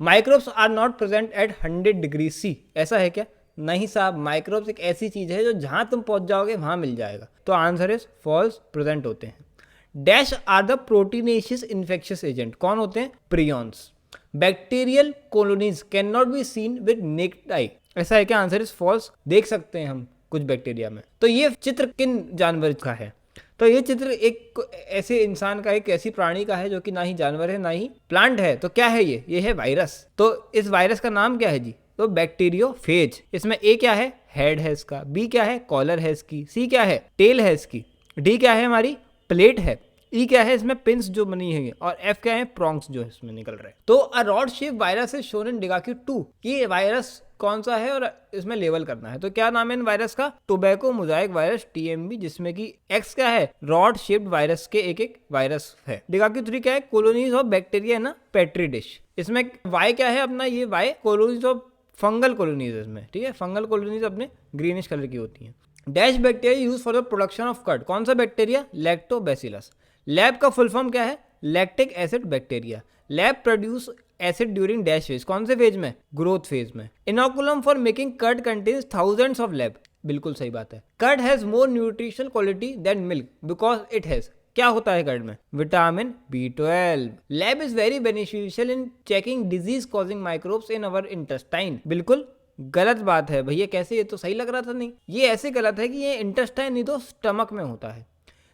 Microbes are not present at 100 degree C, ऐसा है क्या? नहीं साहब, माइक्रोब्स एक ऐसी चीज है जो जहां तुम पहुंच जाओगे वहां मिल जाएगा। तो आंसर इज फॉल्स, प्रेजेंट होते हैं। Dash are the proteinaceous infectious agent, कौन होते हैं? Prions. Bacterial colonies can not be seen with naked eye, ऐसा है क्या? आंसर इज फॉल्स, देख सकते हैं हम कुछ बैक्टीरिया में। तो ये चित्र किन जानवर का है? तो ये चित्र एक ऐसे इंसान का, एक ऐसी प्राणी का है जो कि ना ही जानवर है ना ही प्लांट है। तो क्या है ये है वायरस। तो इस वायरस का नाम क्या है जी? तो बैक्टीरियोफेज। इसमें ए क्या है? हेड है इसका, बी क्या है? कॉलर है इसकी, सी क्या है? टेल है इसकी, डी क्या है? हमारी प्लेट है, ई क्या है? इसमें पिंस जो बनी है, और एफ क्या है? प्रॉन्ग्स जो इसमें निकल रहे हैं। तो a rod shape virus is shown in डिगाक्यू 2, ये वायरस कौन सा है और इसमें लेवल करना है। तो क्या नाम है इन वायरस का? टोबैको मोजाइक वायरस टीएमबी, जिसमें कि एक्स क्या है? रॉड शेप्ड वायरस के एक एक वायरस है। डिगाक्यू 3 क्या है? कॉलोनीज ऑफ बैक्टीरिया ना पेट्री डिश। इसमें वाई क्या है अपना? ये Y colonies of fungal colonies इसमें, ठीक है। फंगल कॉलोनीज अपने ग्रीनिश कलर की होती हैं। Dash bacteria use for the production of curd, कौन सा बैक्टीरिया? लैक्टोबैसिलस। लैब का फुल फॉर्म क्या है? Lactic acid bacteria. LAB produce acid during dash phase, कौन से फेज में? ग्रोथ फेज में। Inoculum for making curd contains thousands of LAB, बिल्कुल सही बात है। Curd has more nutritional quality than milk because it has, क्या होता है कर्ड में? Vitamin B12। LAB is very beneficial in checking disease causing microbes in our intestine, बिल्कुल गलत बात है भैया। कैसे? ये तो सही लग रहा था। नहीं, ये ऐसे गलत है कि ये इंटेस्टाइन नहीं तो स्टमक में होता है।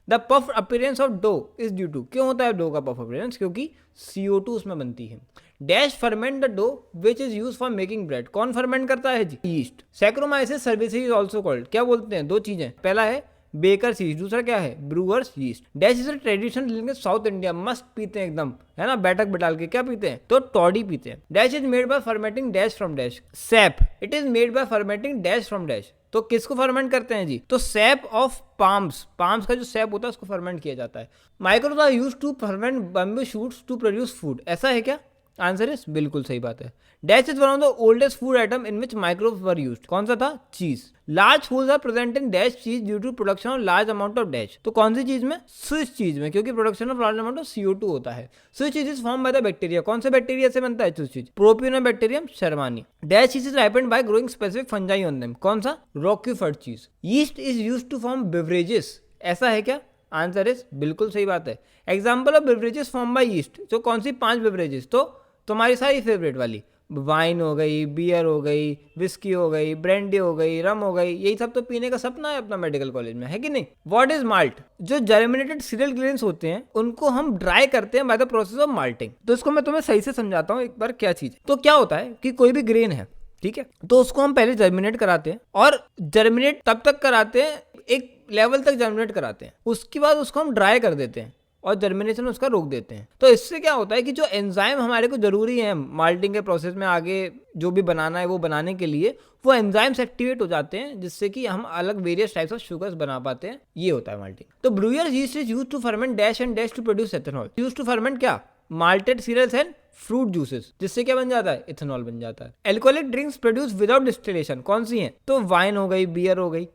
The puff appearance of dough is due to, क्यों होता है डो का पफ अपीयरेंस? क्योंकि CO2 उसमें बनती है। Dash ferment the dough which is use for making bread, कौन फर्मेंट करता है जी? Yeast. Saccharomyces cerevisiae also called, क्या बोलते हैं? दो चीजें, पहला है बेकर्स यीस्ट, दूसरा क्या है? Brewer's yeast. Dash is a traditional drink in South India, मस्त पीते हैं एकदम, है ना, बैठक बिठाल के। क्या पीते हैं? तो टॉडी पीते हैं। Dash is made by fermenting dash from dash, SAP. It is made by fermenting dash from dash, तो किसको फर्मेंट करते हैं जी? तो सैप ऑफ पाम्स, पाम्स का जो सैप होता है उसको फर्मेंट किया जाता है। Microbes are used to ferment bamboo shoots to produce food, ऐसा है क्या? आंसर इज बिल्कुल सही बात है। Dash is one of the oldest food item in which microbes were used, कौन सा था? Cheese. Large holes are present in dash cheese due to production of large amount of dash, तो कौन सी चीज में? स्विस चीज में, क्योंकि production of large amount of CO2 होता है। Swiss cheese is form by the bacteria, कौन से बैक्टीरिया से बनता है Swiss cheese? Propionibacterium shermanii. Dash cheese is ripened by growing specific fungi on them, कौन सा? Roquefort cheese. Yeast is used to form beverages, ऐसा है क्या? आंसर इज बिल्कुल सही बात है। Example of beverages form by yeast, तो कौन सी 5 बेवरेजेस? तो तुम्हारी सारी फेवरेट वाली, वाइन हो गई, बियर हो गई, विस्की हो गई, ब्रांडी हो गई, रम हो गई, यही सब तो पीने का सपना है अपना मेडिकल कॉलेज में, है कि नहीं? What is malt? जो जर्मिनेटेड सीरियल ग्रेन्स होते हैं उनको हम ड्राई करते हैं by the process of malting. तो इसको मैं तुम्हें सही से समझाता हूँ एक बार क्या चीज। तो क्या होता है कि कोई भी ग्रेन है, ठीक है, तो उसको हम पहले जर्मिनेट कराते हैं, और जर्मिनेट तब तक कराते हैं, एक लेवल तक जर्मिनेट कराते हैं, उसके बाद उसको हम ड्राई कर देते हैं और जर्मिनेशन उसका रोक देते हैं। तो इससे क्या होता है कि जो एंजाइम हमारे को जरूरी है माल्टिंग के प्रोसेस में आगे जो भी बनाना है वो बनाने के लिए, वो एंजाइम्स एक्टिवेट हो जाते हैं, जिससे कि हम अलग वेरियस टाइप्स ऑफ शुगर्स बना पाते हैं। ये होता है माल्टिंग। तो brewer's yeast is used to ferment dash and dash to produce ethanol. Used to ferment क्या? Malted cereals and fruit juices, जिससे क्या बन जाता है? इथेनॉल बन जाता है। Alcoholic drinks produce without distillation, कौन सी हैं? तो वाइन हो गई, बियर हो गई।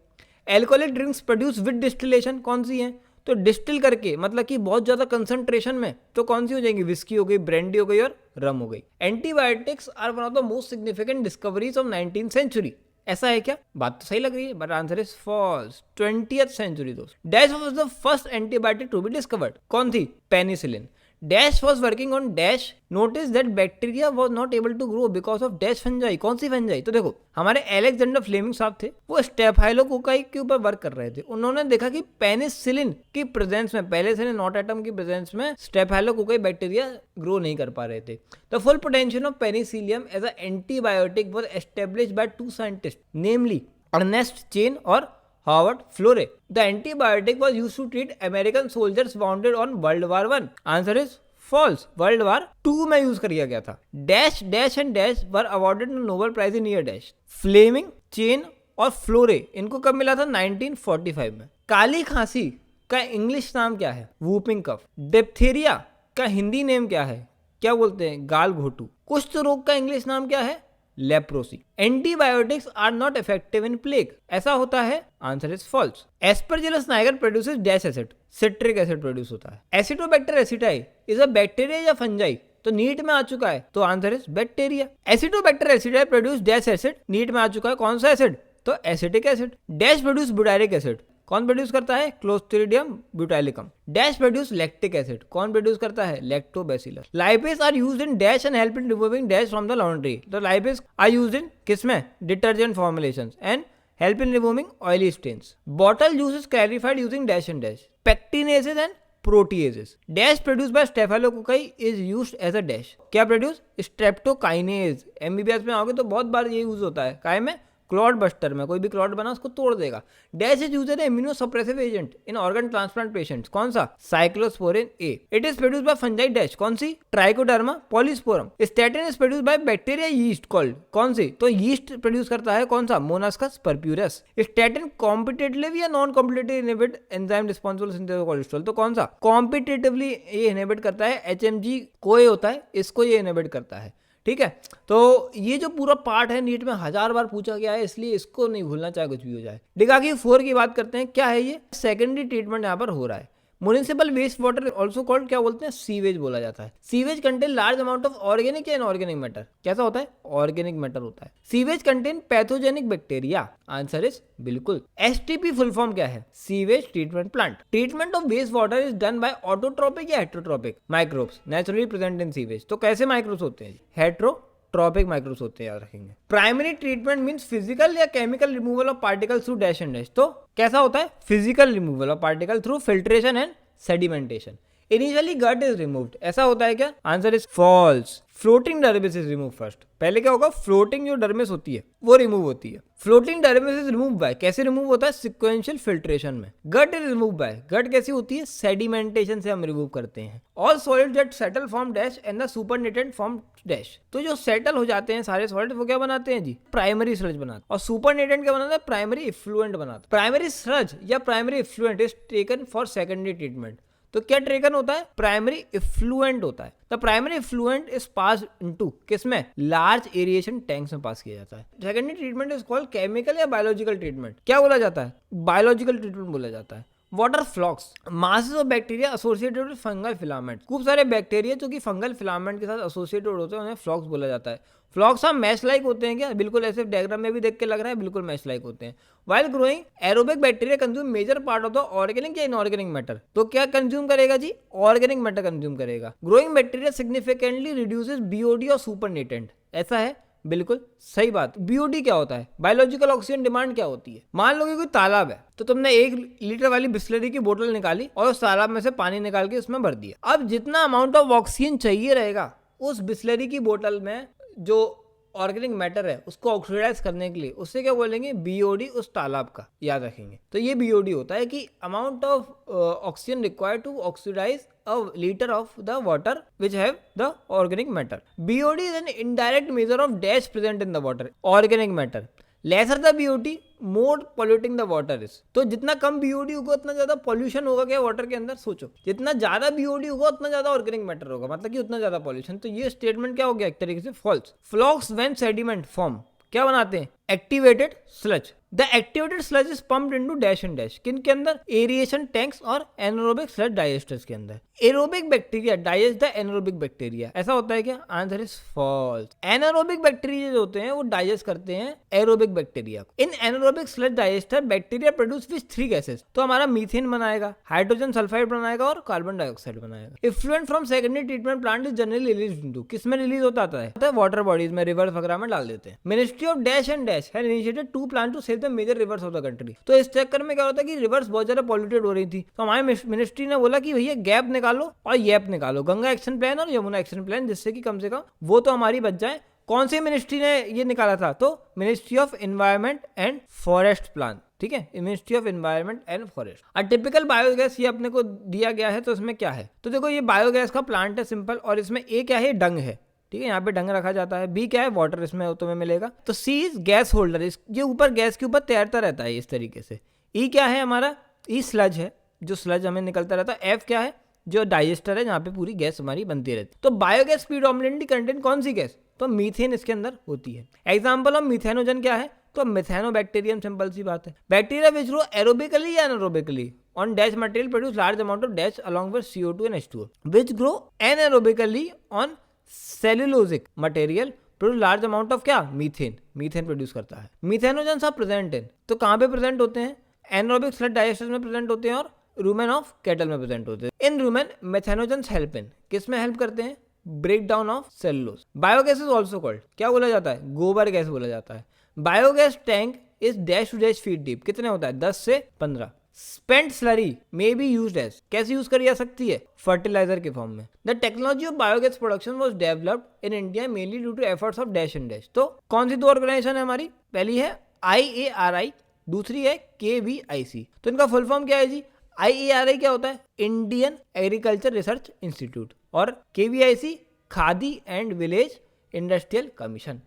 Alcoholic drinks produce with distillation, कौन सी हैं? तो डिस्टिल करके, मतलब कि बहुत ज्यादा कंसंट्रेशन में, तो कौन सी हो जाएंगी? विस्की हो गई, ब्रांडी हो गई और रम हो गई। Antibiotics are one of the most significant discoveries of 19th century, ऐसा है क्या? बात तो सही लग रही है, but answer is false. 20th century दोस्त। Dash was the first antibiotic to be discovered, कौन थी? Penicillin. Dash was working on dash noticed that bacteria was not able to grow because of dash fungi, कौन सी fungi? तो देखो हमारे Alexander Fleming साहब थे, वो स्टेफाइलोकोकाई के ऊपर वर्क कर रहे थे। उन्होंने देखा कि पेनिसिलिन की प्रेजेंस में, पहले से नॉट एटम की प्रेजेंस में स्टेफाइलोकोकाई बैक्टीरिया ग्रो नहीं कर पा रहे थे। The full potential of penicillium as a antibiotic was established by 2 scientist, namely Ernest Chain और Howard Florey. The antibiotic was used to treat American soldiers wounded on World War I. Answer is false. World War II में use किया गया था। Dash, Dash and Dash were awarded the Nobel Prize in year Dash. Fleming, Chain और Florey, इनको कब मिला था? 1945 में। काली खांसी का इंग्लिश नाम क्या है? Whooping cough. डिप्थीरिया का हिंदी नेम क्या है? क्या बोलते हैं? गाल घोटू। कुष्ठ रोग का इंग्लिश नाम क्या है? Leprosy. Antibiotics are not effective in plague, ऐसा होता है? Answer is false. Aspergillus niger produces dash acid, citric acid produce होता है। Acetobacter aceti is a bacteria या फंजाई, तो नीट में आ चुका है, तो answer is bacteria. Acetobacter aceti produce dash acid, NEET में आ चुका है, कौन सा एसिड, तो acetic acid. Dash produce butyric acid, कौन प्रोड्यूस करता है, Clostridium butylicum. Dash produce lactic acid, कौन प्रोड्यूस करता है, lactobacillus. Lipase are used in dash and help in removing dash from the laundry, तो लाइपेज आर यूज्ड इन किसमें, detergent formulations and help in removing oily stains. Bottle juice is clarified using dash and dash. Pectinases and proteases. Dash produced by staphylococci is used as a dash. क्या produce, streptokinase. MBBS में आओगे तो बहुत बार ये use होता है, काय में, क्लॉट बस्टर में, कोई भी क्लॉट बना उसको तोड़ देगा। Dash is used as immuno suppressive agent in organ transplant patients, कौन सा, cyclosporin A. It is produced by fungi dash, कौन सी, Trichoderma polysporum. Statin is produced by bacteria yeast called, कौन सी, तो यीस्ट प्रोड्यूस करता है, कौन सा, मोनास्कस परप्यूरस। स्टैटिन कॉम्पिटेटिवली या non competitive inhibit enzyme responsible synthesis of cholesterol, तो कौन सा, कॉम्पिटेटिवली ये इनहिबिट करता है, एचएमजी कोए होता है, इसको ये इनहिबिट करता है, ठीक है। तो ये जो पूरा पार्ट है नीट में 1000 बार पूछा गया है, इसलिए इसको नहीं भूलना, चाहे कुछ भी हो जाए। डिगाकी 4 की बात करते हैं, क्या है ये, सेकेंडरी ट्रीटमेंट यहाँ पर हो रहा है। Municipal waste water also called, क्या बोलते हैं, सीवेज बोला जाता है। Sewage contain large amount of organic या इनऑर्गेनिक मैटर, कैसा होता है, ऑर्गेनिक मैटर होता है। Sewage contain pathogenic bacteria, answer is बिल्कुल। एसटीपी फुल फॉर्म क्या है, sewage treatment plant. Treatment of waste water is done by autotrophic या heterotrophic microbes naturally present in sewage, तो कैसे माइक्रोब्स होते हैं, हेट्रोट्रोपिक माइक्रोब्स होते हैं, याद रखेंगे। प्राइमरी ट्रीटमेंट मींस फिजिकल या chemical removal of particles through dash and dash, तो कैसा होता है, physical removal of particle through filtration and sedimentation. Initially grit is removed, ऐसा होता है क्या, answer is false. Floating debris is remove first, पहले क्या होगा, फ्लोटिंग जो डर्मिस होती है वो रिमूव होती है। Floating debris is remove by, कैसे रिमूव होता है, सिक्वेंशियल फिल्ट्रेशन में। गट इज रिमूव बाय, गट कैसी होती है, सेडिमेंटेशन से हम रिमूव करते हैं। All solid that settle form dash and the supernatant form dash, तो जो सेटल हो जाते हैं सारे सॉलिड वो क्या बनाते हैं जी, प्राइमरी स्लज बनाते हैं। और सुपरनेटेंट क्या बनाता है, प्राइमरी इफ्लुएंट बनाता है। प्राइमरी स्लज या primary effluent is taken for secondary treatment, तो क्या टेकन होता है, प्राइमरी इफ्लुएंट होता है। The primary effluent is pass into, किसमें, लार्ज एरिएशन टैंक्स में पास किया जाता है। Secondary treatment is called chemical या बायोलॉजिकल ट्रीटमेंट, क्या बोला जाता है, बायोलॉजिकल ट्रीटमेंट बोला जाता है। Water flocs, masses of bacteria associated with fungal filament, खूब सारे बैक्टीरिया जो कि फंगल फिलामेंट के साथ एसोसिएटेड होते हैं उन्हें फ्लॉक्स बोला जाता है। फ्लॉक्स हम मैश लाइक होते हैं क्या, बिल्कुल ऐसे डायग्राम में भी देख के लग रहा है, बिल्कुल मैश लाइक होते हैं। While growing aerobic bacteria consume major part of the organic या इनऑर्गेनिक मैटर, तो क्या कंज्यूम करेगा जी, ऑर्गेनिक मैटर कंज्यूम करेगा। Growing bacteria significantly reduces BOD और सुपरनेटेंट, ऐसा है, बिल्कुल सही बात। बीओडी क्या होता है, बायोलॉजिकल ऑक्सीजन डिमांड क्या होती है। मान लो कि कोई तालाब है, तो तुमने 1 लीटर वाली बिस्लरी की बोतल निकाली और उस तालाब में से पानी निकाल के उसमें भर दिया। अब जितना अमाउंट ऑफ ऑक्सीजन चाहिए रहेगा उस बिस्लरी की बोतल में, जो ऑर्गेनिक मैटर है उसको ऑक्सीडाइज करने के लिए, उससे क्या बोलेंगे, बीओडी, उस तालाब का, याद रखेंगे। तो ये बीओडी होता है कि amount of oxygen required to oxidise a liter of the water which have the organic matter. BOD is an indirect measure of dash present in the water, organic matter. Lesser the BOD, more polluting the water is. तो जितना कम BOD होगा उतना ज्यादा pollution होगा क्या water के अंदर, सोचो, जितना ज्यादा BOD होगा उतना ज्यादा ऑर्गेनिक मैटर होगा, मतलब कि उतना ज्यादा पॉल्यूशन। तो ये स्टेटमेंट क्या हो गया, एक तरीके से false. Flocs when sediment form, क्या बनाते हैं, activated sludge. The activated sludge is pumped into dash and dash, किन के अंदर, एरिएशन टैंक्स और एनारोबिक स्लज डाइजेस्टर्स के अंदर। Aerobic bacteria digest the anaerobic bacteria, ऐसा होता है क्या, answer is false. Anaerobic bacteria जो होते हैं वो डाइजेस्ट करते हैं एरोबिक बैक्टीरिया को। इन anaerobic sludge digester bacteria produce विच 3 गैसेस, तो हमारा मीथेन बनाएगा, हाइड्रोजन सल्फाइड बनाएगा और कार्बन डाइऑक्साइड बनाएगा। Effluent from secondary treatment plant is generally release into, किस में रिलीज होता है, वाटर बॉडीज में, रिवर्स वगैरह में डाल देते हैं। Ministry of dash and dash had initiated 2 plan to save the major rivers of the country, तो इस चक्कर में क्या होता है कि रिवर्स बहुत ज्यादा पॉल्यूटेड हो रही थी, तो हमारे मिनिस्ट्री ने बोला कि भैया गैप निकालो और येप निकालो, गंगा एक्शन प्लान और यमुना एक्शन प्लान, जिससे कि कम से कम वो तो हमारी बच जाए। कौन सी मिनिस्ट्री ने ये निकाला था, तो ministry of environment and forest plan, ठीक है, ministry of environment and forest. और टिपिकल बायोगैस ये अपने को दिया गया है, तो इसमें क्या है, तो देखो ये बायोगैस का प्लांट है सिंपल, और इसमें ए क्या है, डंग है, ठीक है, यहाँ पे डंग रखा जाता है। बी क्या है, वाटर इसमें तुम्हें मिलेगा। तो सी इज गैस होल्डर, ये ऊपर गैस के ऊपर तैरता रहता है इस तरीके से। ई क्या है हमारा, ई स्लज है, जो स्लज हमें निकलता रहता है। एफ क्या है, जो डाइजेस्टर है, जहाँ पे पूरी गैस हमारी बनती रहती है। तो बायोगैस प्रीडोमिनेंटली कंटेन कौन सी गैस, तो मीथेन इसके अंदर होती है। एग्जाम्पल ऑफ मिथेनोजन क्या है, तो मिथेनोबैक्टीरियम, सिंपल सी बात है। बैक्टीरिया विच ग्रो एरोबिकली या anaerobically on dash material produce large amount of dash along with CO2 and H2O, which grow anaerobically on cellulosic material produce large amount of क्या, methane produce करता है। मीथेनोजन्स are present इन, तो कहाँ पे present होते हैं, anaerobic slot digestion में present होते हैं और रूमेन ऑफ कैटल में प्रेजेंट होते हैं। इन रूमेन मेथेनोजन्स हेल्प इन, किस में हेल्प करते हैं, break down of cellulose. Biogas is also called, क्या बोला जाता है, गोबर गैस बोला जाता है। Biogas tank is dash to dash feet deep, कितने होता है, 10 से 15। Spent slurry may be used as, कैसे यूज करी जा सकती है, फर्टिलाइजर के फॉर्म में। The technology of biogas production was developed in India mainly due to efforts of dash and dash. तो कौन सी दो ऑर्गेनाइजेशन है हमारी, पहली है IARI, दूसरी है KVIC। तो इनका फुल फॉर्म क्या है जी, IARI क्या होता है, इंडियन एग्रीकल्चर रिसर्च इंस्टीट्यूट, और KVIC Khadi and village industrial commission.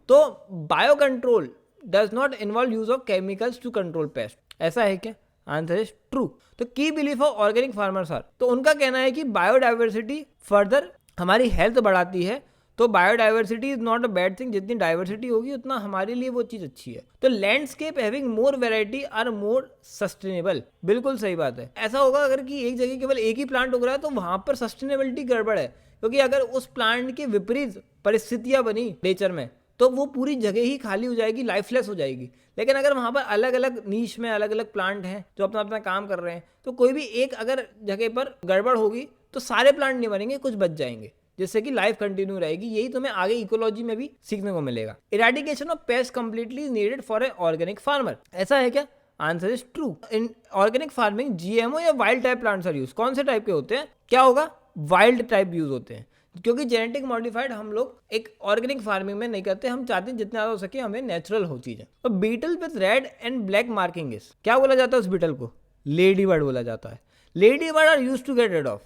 तो bio control does not involve use of chemicals to control pest, ऐसा है क्या, आंसर इज ट्रू। तो key belief of organic farmers are, तो उनका कहना है कि बायोडाइवर्सिटी फर्दर हमारी हेल्थ बढ़ाती है। तो biodiversity is not a bad thing, जितनी डाइवर्सिटी होगी उतना हमारे लिए वो चीज़ अच्छी है। तो landscape having more variety are more sustainable, बिल्कुल सही बात है। ऐसा होगा अगर कि एक जगह केवल एक ही प्लांट उग रहा है तो वहां पर सस्टेनेबिलिटी गड़बड़ है, क्योंकि अगर उस प्लांट के विपरीत परिस्थितियां बनी नेचर में तो वो पूरी जगह ही खाली हो जाएगी, लाइफलेस हो जाएगी। लेकिन अगर वहाँ पर अलग अलग नीश में अलग अलग प्लांट हैं जो अपना अपना काम कर रहे हैं, तो कोई भी एक अगर जगह पर गड़बड़ होगी तो सारे प्लांट नहीं बनेंगे, कुछ बच जाएंगे, जिससे कि लाइफ कंटिन्यू रहेगी। यही तुम्हें आगे इकोलॉजी में भी सीखने को मिलेगा। Eradication of pest completely needed for a organic farmer, ऐसा है क्या, answer is true. In organic farming GMO या wild type plants are use, कौन से टाइप के होते हैं, क्या होगा, वाइल्ड टाइप यूज होते हैं, क्योंकि जेनेटिक मॉडिफाइड हम लोग एक ऑर्गेनिक फार्मिंग में नहीं करते, हम चाहते हैं जितना ज़्यादा हो सके हमें नेचुरल हो चीज़ें। तो beetle with red and black marking is, क्या बोला जाता है उस बीटल को, लेडी बर्ड बोला जाता है। Lady bird are use to get rid off,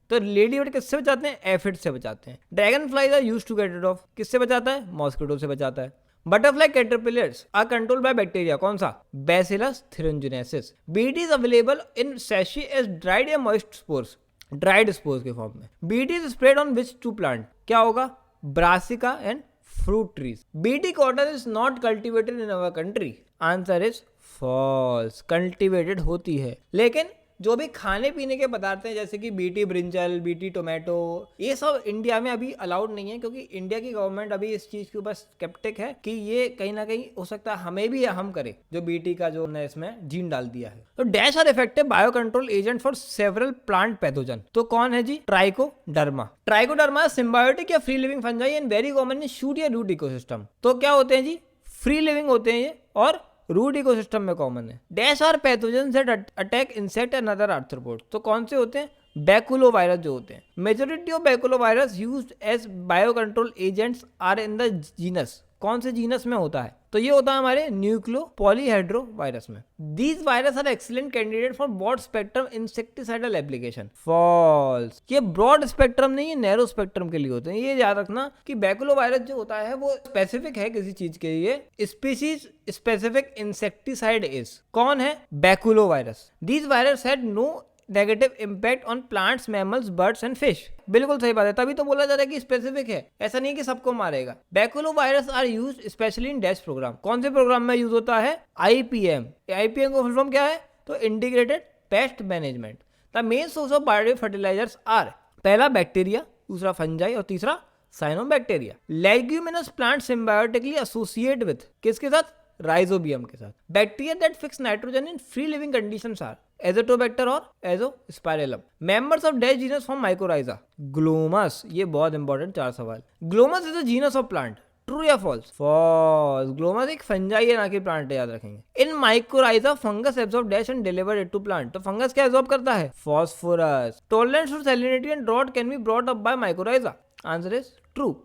तो लेडी बर्ड किससे बचाते हैं, एफिड से बचाते हैं। Dragon flies are use to get rid off, किससे बचाता है, मॉस्किटो से बचाता है। Butterfly caterpillars are control by bacteria, कौन सा, Bacillus thuringiensis. Bt is available in सैशी एज ड्राइड या मॉइस्ट स्पोर्स, ड्राइड स्पोर्स के फॉर्म में। Bt is spread on which to plant, क्या होगा, brassica and fruit trees. BT cotton is not cultivated in our country, answer is false, cultivated होती है। लेकिन जो भी खाने पीने के पदार्थ हैं जैसे कि बीटी ब्रिंजल, बीटी टोमेटो, ये सब इंडिया में अभी अलाउड नहीं है, क्योंकि इंडिया की गवर्नमेंट अभी इस चीज के ऊपर स्केप्टिक है कि ये कहीं ना कहीं हो सकता है हमें भी हम करे जो बीटी का जो ने इसमें जीन डाल दिया है। तो dash are effective bio control agent for several plant pathogen, तो कौन है जी, ट्राइकोडर्मा। ट्राइकोडर्मा सिम्बायोटिक या free living fungi and very common in shoot या रूट इकोसिस्टम। तो क्या होते हैं जी, फ्री लिविंग होते हैं ये और रूट इकोसिस्टम में कॉमन है। Dash are pathogens that attack insect and other arthropods, तो कौन से होते हैं, बैकुलोवायरस जो होते हैं। Majority of baculovirus used as bio control agents are in the genus, कौन से जीनस में होता है, तो ये होता है हमारे न्यूक्लियो पॉलीहेड्रो वायरस में। These virus are excellent candidate for broad spectrum insecticidal application, false. ये ब्रॉड स्पेक्ट्रम नहीं, ये नैरो स्पेक्ट्रम के लिए होते हैं। ये याद रखना कि बैकुलो वायरस जो होता है वो स्पेसिफिक है किसी चीज के लिए, स्पीसीज स्पेसिफिक इंसेक्टिसाइड इज, कौन है, baculovirus. These virus had no negative impact on plants, mammals, birds and fish, बिल्कुल सही बात है, तभी तो बोला जा रहा है कि स्पेसिफिक है, ऐसा नहीं कि सबको मारेगा। Baculovirus are used specially in dash program, कौन से प्रोग्राम में यूज होता है, IPM। IPM का फुल फॉर्म क्या है, तो integrated pest management. The main source of bio fertilizers are, पहला बैक्टीरिया, दूसरा फंजाई और तीसरा cyanobacteria. Leguminous plant symbiotically associate with, किसके साथ, राइजोबियम के साथ। Bacteria that fix nitrogen in free living conditions are Azotobacter और Azospirillum. Members of dash genus from mycorrhiza, Glomus, ये बहुत इंपॉर्टेंट 4 सवाल। Glomus is a genus of plant, true या false, false. Glomus एक फंजाई है ना कि प्लांट है, याद रखेंगे। In mycorrhiza fungus absorb dash and deliver it to plant, तो फंगस क्या एब्सॉर्ब करता है, phosphorus. Tolerance to salinity and drought can be brought up by mycorrhiza, answer is true.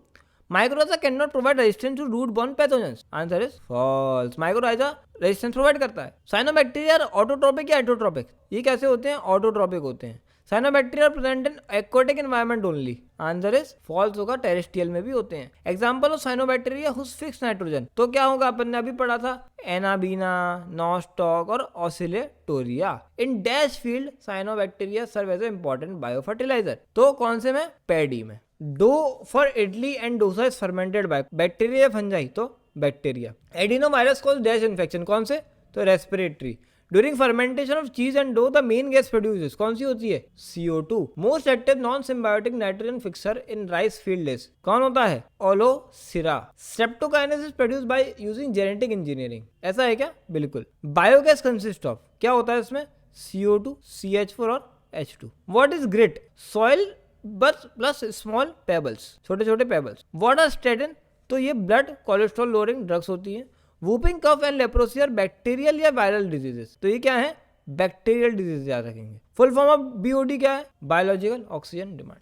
Mycorrhiza cannot provide resistance to root-borne pathogens. Answer is false. Mycorrhiza resistance provide करता है। Cyanobacteria autotrophic या एटोट्रोपिक, ये कैसे होते हैं, autotrophic होते हैं। Cyanobacteria present in aquatic environment only. Answer is false होगा, टेरेस्ट्रियल में भी होते हैं। Example of Cyanobacteria whose fixed nitrogen, तो क्या होगा, अपन ने अभी पढ़ा था, एनाबीना, नॉस्टॉक और Oscillatoria. In dash field Cyanobacteria serve as an important biofertilizer, तो कौन से में, पैडी में। Dough for idli and dosa is fermented by bacteria या फंजाई, तो bacteria. Adenovirus cause dash infection, कौन से, तो respiratory. During fermentation of cheese and dough the main gas produce कौन सी होती है? CO2। Most active non symbiotic nitrogen fixer in rice fields कौन होता है? Aulosira. Streptokinase produce by using genetic engineering, ऐसा है क्या? बिल्कुल। बायोगैस कंसिस्ट ऑफ, क्या होता है इसमें? CO2, CH4 और H2। What is grit? Soil बस प्लस स्मॉल पेबल्स, छोटे छोटे पेबल्स। What are statin? तो ये ब्लड कोलेस्ट्रॉल लोअरिंग ड्रग्स होती हैं। Whooping cough and leprosy are bacterial या वायरल डिजीजेस, तो ये क्या है? बैक्टीरियल डिजीज याद रखेंगे। फुल फॉर्म ऑफ BOD क्या है? Biological oxygen demand.